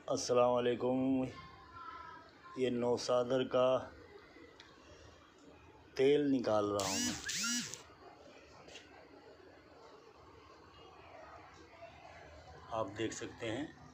अस्सलाम वालेकुम। ये नौसादर का तेल निकाल रहा हूँ मैं। आप देख सकते हैं